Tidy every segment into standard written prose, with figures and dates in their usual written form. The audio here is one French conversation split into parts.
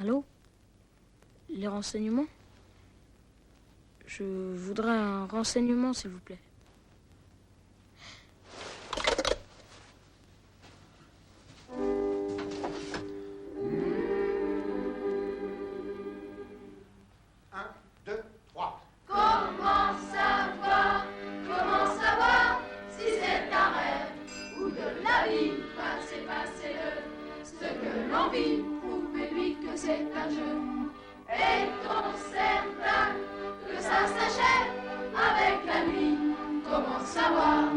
Allô? Les renseignements? Je voudrais un renseignement, s'il vous plaît. Prouvez-lui que c'est un jeu. Est-on certain que ça s'achète avec la nuit? Comment savoir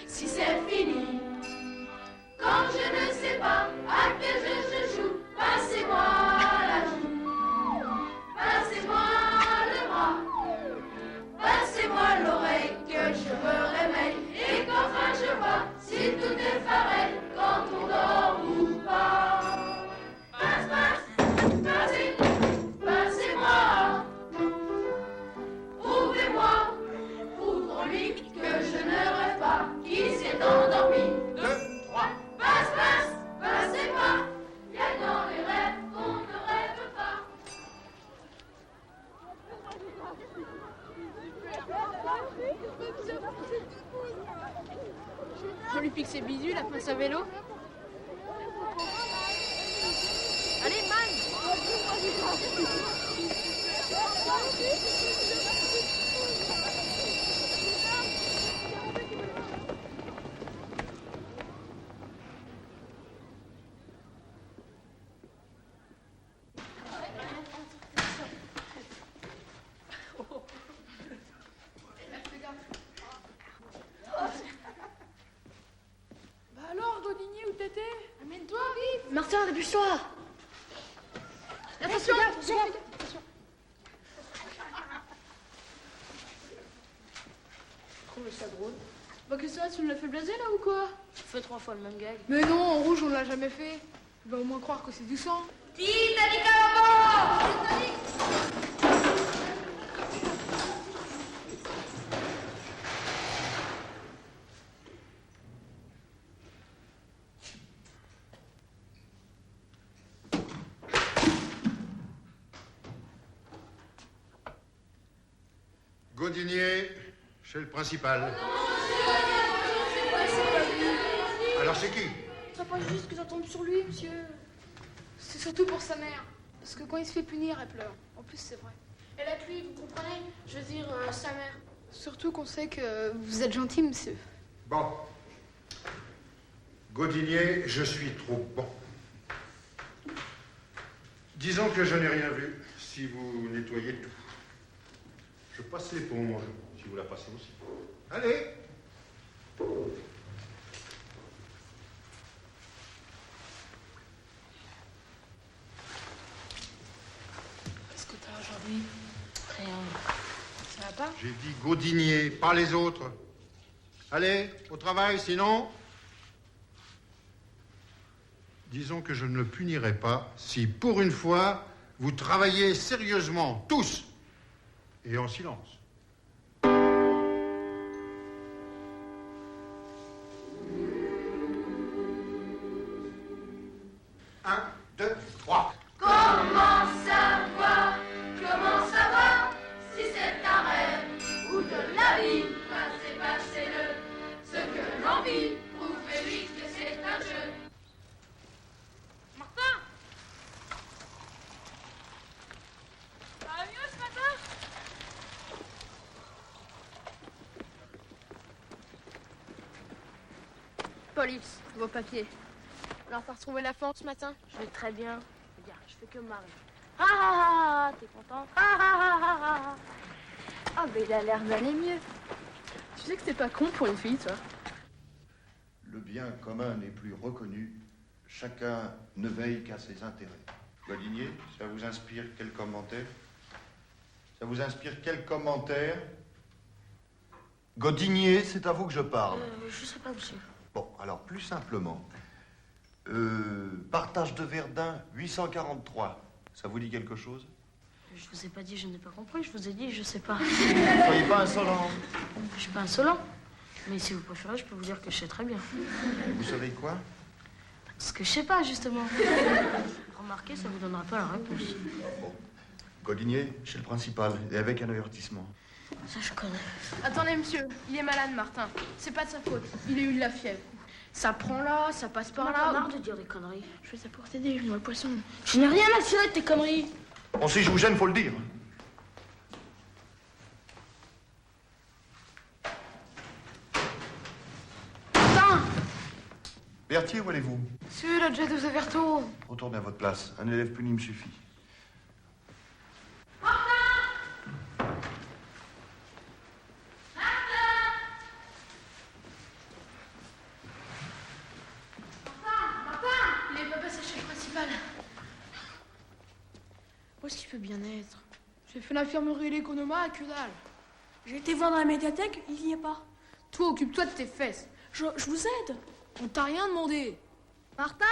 si c'est fini? Quand je ne sais pas à quel jeu je joue, passez-moi la joue, passez-moi le bras, passez-moi l'oreille, que je me réveille et qu'enfin je vois si tout est pareil quand on dort ou pas. Passe, passe, passez, passez-moi. Prouvez-moi, prouvons-lui que je ne rêve pas, qui s'est endormi. 2, 3. Passe, passe, passez-moi. Il y a dans les rêves qu'on ne rêve pas. On lui pique ses bidules, la passe à vélo. Allez, man! Bah alors, Godinier, où t'étais? Amène-toi, vite! Martin, dépêche-toi! Attention, attention! Trouve ça drôle. Bah que ça, tu nous l'as fait blaser là ou quoi? Tu fais 3 fois le même gag. Mais non, en rouge on l'a jamais fait. Il va au moins croire que c'est du sang. Titanic à bord! Godinier, chez le principal. Alors c'est qui? C'est pas juste que ça tombe sur lui, monsieur. C'est surtout pour sa mère. Parce que quand il se fait punir, elle pleure. En plus, c'est vrai. Elle a plu, vous comprenez? Je veux dire, sa mère. Surtout qu'on sait que vous êtes gentil, monsieur. Bon. Godinier, je suis trop bon. Disons que je n'ai rien vu, si vous nettoyez tout. Je passe l'éponge, si vous la passez aussi. Allez! Qu'est-ce que t'as aujourd'hui? Rien. Ça va pas? J'ai dit Godinier, pas les autres. Allez, au travail, sinon... Disons que je ne le punirai pas si, pour une fois, vous travaillez sérieusement, tous, et en silence. 1, 2, 3. Comment savoir si c'est un rêve ou de la vie? Passez-le, ce que l'on vit, prouvez-lui que c'est un jeu. Martin! Ça va mieux ce matin? Police, vos papiers. Alors, t'as retrouvé la forme ce matin? Je vais très bien. Regarde, je fais que marrer. Ah ah ah ah, t'es content? Ah ah ah ah ah. Ah, mais il a l'air d'aller mieux. Tu sais que t'es pas con pour une fille, toi. Le bien commun n'est plus reconnu. Chacun ne veille qu'à ses intérêts. Godinier, ça vous inspire quel commentaire? Ça vous inspire quel commentaire? Godinier, c'est à vous que je parle. Je sais pas, monsieur. Bon, alors plus simplement. Partage de Verdun, 843. Ça vous dit quelque chose? Je vous ai pas dit, je n'ai pas compris. Je vous ai dit, je sais pas. Soyez pas insolent. Je suis pas insolent. Mais si vous préférez, je peux vous dire que je sais très bien. Vous savez quoi? Ce que je sais pas, justement. Remarquez, ça vous donnera pas la réponse. Bon. Godinier, chez le principal, et avec un avertissement. Ça, je connais. Attendez, monsieur, il est malade, Martin. C'est pas de sa faute. Il a eu de la fièvre. Ça prend là, ça passe par là. Marre de dire des conneries. Je fais ça pour t'aider, je noie le poisson. Je n'ai rien à cirer de tes conneries. Bon, si je vous gêne, faut le dire. Martin! Berthier, où allez-vous? Monsieur, la jet aux avertos. Retournez à votre place. Un élève puni me suffit. Il est pas passé chez le principal. Où est-ce qu'il peut bien être? J'ai fait l'infirmerie et l'économa à que dalle. J'ai été voir dans la médiathèque, il y est pas. Toi, occupe-toi de tes fesses. Je vous aide. On t'a rien demandé. Martin?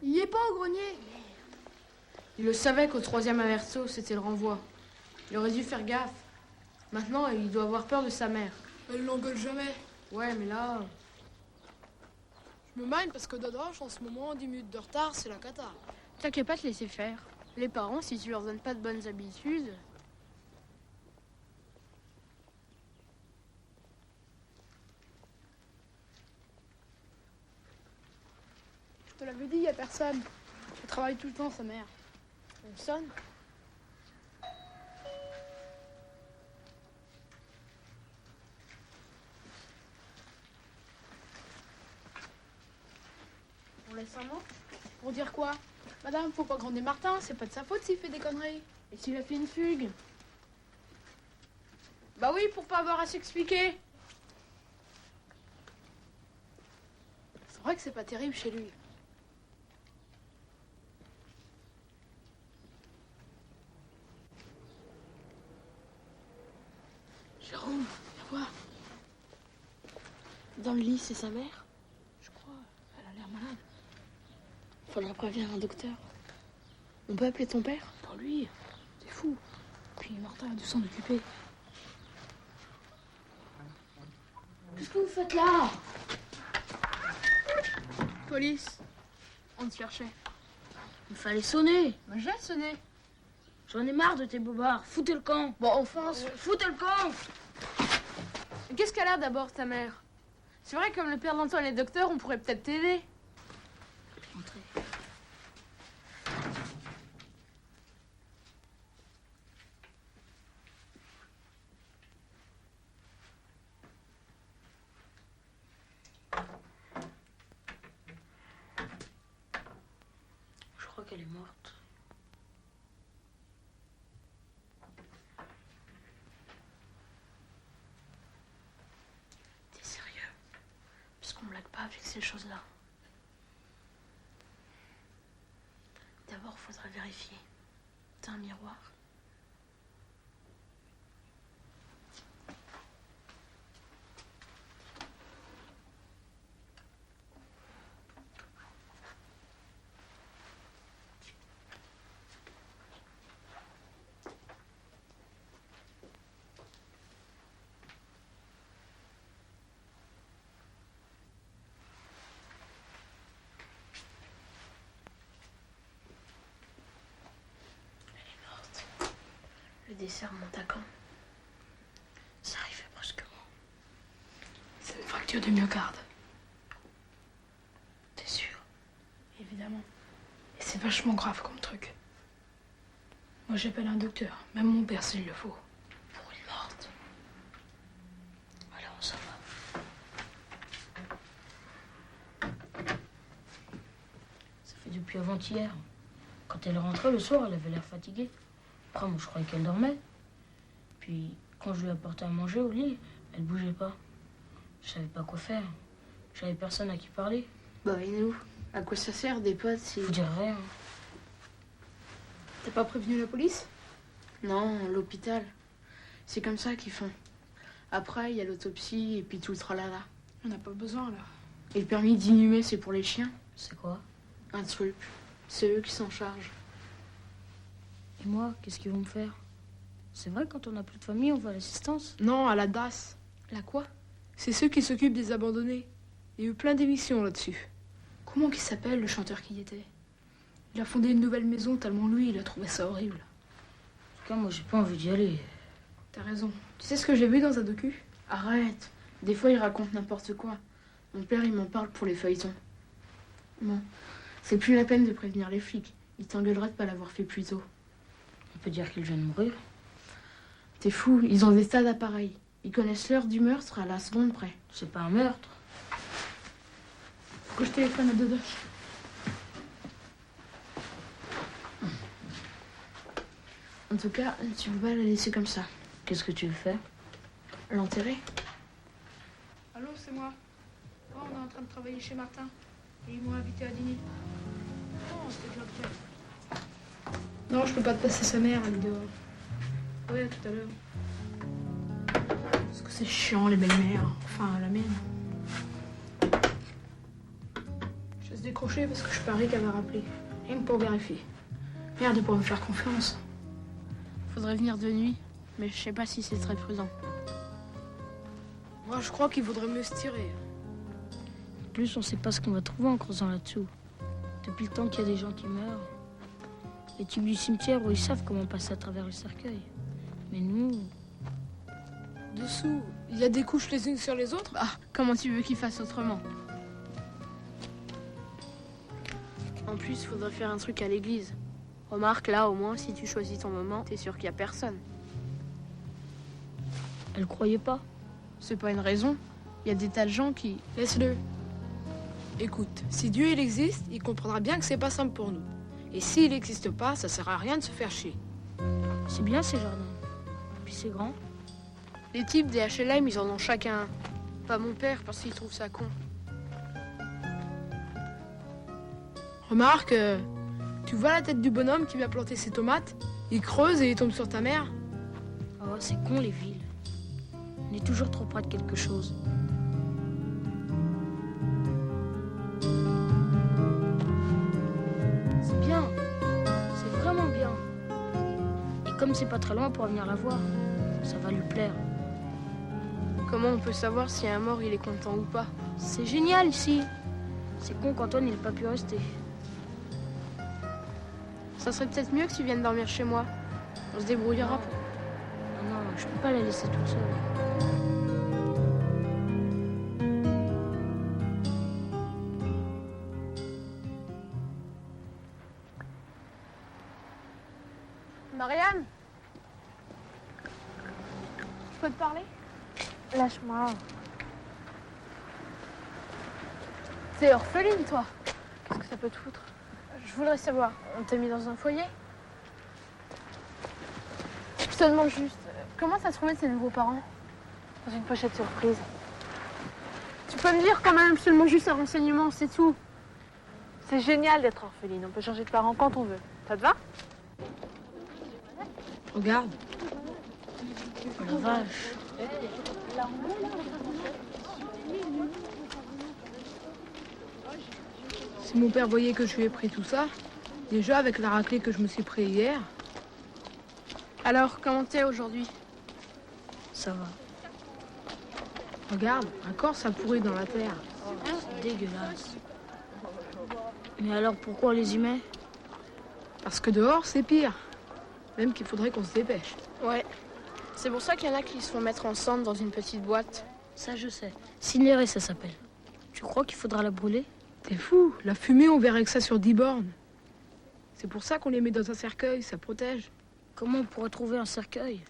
Il y est pas au grenier. Il le savait qu'au 3e averso, c'était le renvoi. Il aurait dû faire gaffe. Maintenant, il doit avoir peur de sa mère. Elle l'engueule jamais. Ouais, mais là... Je me mine parce que Dodoche, en ce moment, 10 minutes de retard, c'est la cata. T'inquiète pas te laisser faire. Les parents, si tu leur donnes pas de bonnes habitudes... Je te l'avais dit, y a personne. Elle travaille tout le temps, sa mère. On sonne. On laisse un mot? Pour dire quoi? Madame, faut pas gronder Martin, c'est pas de sa faute s'il fait des conneries. Et s'il a fait une fugue? Bah oui, pour pas avoir à s'expliquer. C'est vrai que c'est pas terrible chez lui. Jérôme, viens voir. Dans le lit, c'est sa mère? Je crois, elle a l'air malade. Faudra prévenir un docteur. On peut appeler ton père? Pour lui, c'est fou. Puis Martin a dû s'en occuper. Qu'est-ce que vous faites là? Police. On te cherchait. Il fallait sonner. Bah j'ai sonné. J'en ai marre de tes bobards. Foutez le camp. Bon, enfin... Foutez le camp. Qu'est-ce qu'elle a d'abord, ta mère? C'est vrai, comme le père d'Antoine est docteur, on pourrait peut-être t'aider. Entrez. Je crois qu'elle est morte. T'es sérieux? Parce qu'on blague pas avec ces choses-là. D'abord, faudra vérifier. T'as un miroir? Le dessert monte à quand? Ça arrivait brusquement. C'est une fracture du myocarde. T'es sûr? Évidemment. Et c'est vachement grave comme truc. Moi j'appelle un docteur, même mon père s'il le faut. Pour une morte. Alors on s'en va. Ça fait depuis avant-hier. Quand elle rentrait le soir, elle avait l'air fatiguée. Après, moi, je croyais qu'elle dormait. Puis, quand je lui apportais à manger au lit, elle bougeait pas. Je savais pas quoi faire. J'avais personne à qui parler. Bah, et nous? À quoi ça sert des potes si... Je vous dirais rien. T'as pas prévenu la police? Non, l'hôpital. C'est comme ça qu'ils font. Après, il y a l'autopsie et puis tout le tralala. On n'a pas besoin, là. Et le permis d'inhumer, c'est pour les chiens. C'est quoi? Un truc. C'est eux qui s'en chargent. Et moi, qu'est-ce qu'ils vont me faire? C'est vrai, quand on n'a plus de famille, on va à l'assistance. Non, à la DAS. La quoi? C'est ceux qui s'occupent des abandonnés. Il y a eu plein d'émissions là-dessus. Comment qu'il s'appelle, le chanteur qui y était? Il a fondé une nouvelle maison tellement lui, il a trouvé ça horrible. En tout cas, moi, j'ai pas envie d'y aller. T'as raison. Tu sais ce que j'ai vu dans un docu? Arrête. Des fois, il raconte n'importe quoi. Mon père, il m'en parle pour les feuilletons. Bon, c'est plus la peine de prévenir les flics. Ils t'engueuleraient de pas l'avoir fait plus tôt. On peut dire qu'il vient de mourir. T'es fou, ils ont des tas d'appareils. Ils connaissent l'heure du meurtre à la seconde près. C'est pas un meurtre. Faut que je téléphone à Dodoche. En tout cas, tu peux pas la laisser comme ça. Qu'est-ce que tu veux faire? L'enterrer. Allô, c'est moi. Oh, on est en train de travailler chez Martin. Et ils m'ont invité à dîner. Oh, c'est déjà prêt. Non, je peux pas te passer sa mère, elle est dehors. Oui, à tout à l'heure. Parce que c'est chiant, les belles-mères. Enfin, la mienne. Je vais se décrocher parce que je parie qu'elle va rappeler. Rien que pour vérifier. Merde, de pas me faire confiance. Faudrait venir de nuit, mais je sais pas si c'est très prudent. Moi, je crois qu'il vaudrait mieux se tirer. En plus, on sait pas ce qu'on va trouver en creusant là-dessous. Depuis le temps qu'il y a des gens qui meurent, les types du cimetière, ils savent comment passer à travers le cercueil. Mais nous... Dessous, il y a des couches les unes sur les autres. Ah, comment tu veux qu'ils fassent autrement? En plus, faudrait faire un truc à l'église. Remarque, là, au moins, si tu choisis ton moment, t'es sûr qu'il y a personne. Elle croyait pas. C'est pas une raison. Il y a des tas de gens qui... Laisse-le. Écoute, si Dieu il existe, il comprendra bien que c'est pas simple pour nous. Et s'il n'existe pas, ça sert à rien de se faire chier. C'est bien ces jardins. Puis c'est grand. Les types des HLM, ils en ont chacun un. Pas mon père, parce qu'il trouve ça con. Remarque, tu vois la tête du bonhomme qui vient planter ses tomates? Il creuse et il tombe sur ta mère. Oh, c'est con les villes. On est toujours trop près de quelque chose. C'est bien. C'est vraiment bien. Et comme c'est pas très loin pour venir la voir, ça va lui plaire. Comment on peut savoir si un mort, il est content ou pas? C'est génial ici. C'est con qu'Antoine n'ait pas pu rester. Ça serait peut-être mieux que tu viennes dormir chez moi. On se débrouillera. Non, je peux pas la laisser toute seule. Marianne? Je peux te parler? Lâche-moi. T'es orpheline, toi. Qu'est-ce que ça peut te foutre? Je voudrais savoir, on t'a mis dans un foyer? Je te demande juste, comment t'as trouvé tes nouveaux parents? Dans une pochette surprise. Tu peux me dire quand même, je te demande juste un renseignement, c'est tout. C'est génial d'être orpheline, on peut changer de parents quand on veut. Ça te va? Regarde. Oh la vache. Si mon père voyait que je lui ai pris tout ça, déjà avec la raclée que je me suis pris hier, Alors, comment t'es aujourd'hui? Ça va. regarde, un corps ça pourrit dans la terre. C'est dégueulasse. Mais alors pourquoi on les y met? Parce que dehors c'est pire. Même qu'il faudrait qu'on se dépêche. Ouais. C'est pour ça qu'il y en a qui se font mettre ensemble dans une petite boîte. Ça je sais. Cinéré ça s'appelle. Tu crois qu'il faudra la brûler? T'es fou, la fumée on verrait que ça sur 10 bornes. C'est pour ça qu'on les met dans un cercueil, ça protège. Comment on pourrait trouver un cercueil?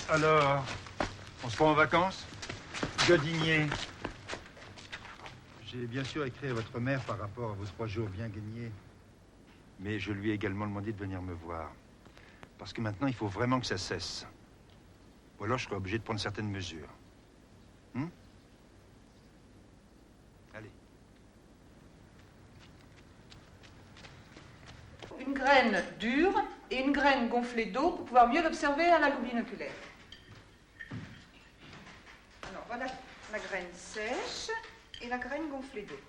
Alors, on se prend en vacances? Godinier. J'ai bien sûr écrit à votre mère par rapport à vos 3 jours bien gagnés. Mais je lui ai également demandé de venir me voir. Parce que maintenant, il faut vraiment que ça cesse. Ou alors, je serai obligé de prendre certaines mesures. Allez. Une graine dure et une graine gonflée d'eau pour pouvoir mieux l'observer à la loupe binoculaire. Alors voilà la graine sèche et la graine gonflée d'eau.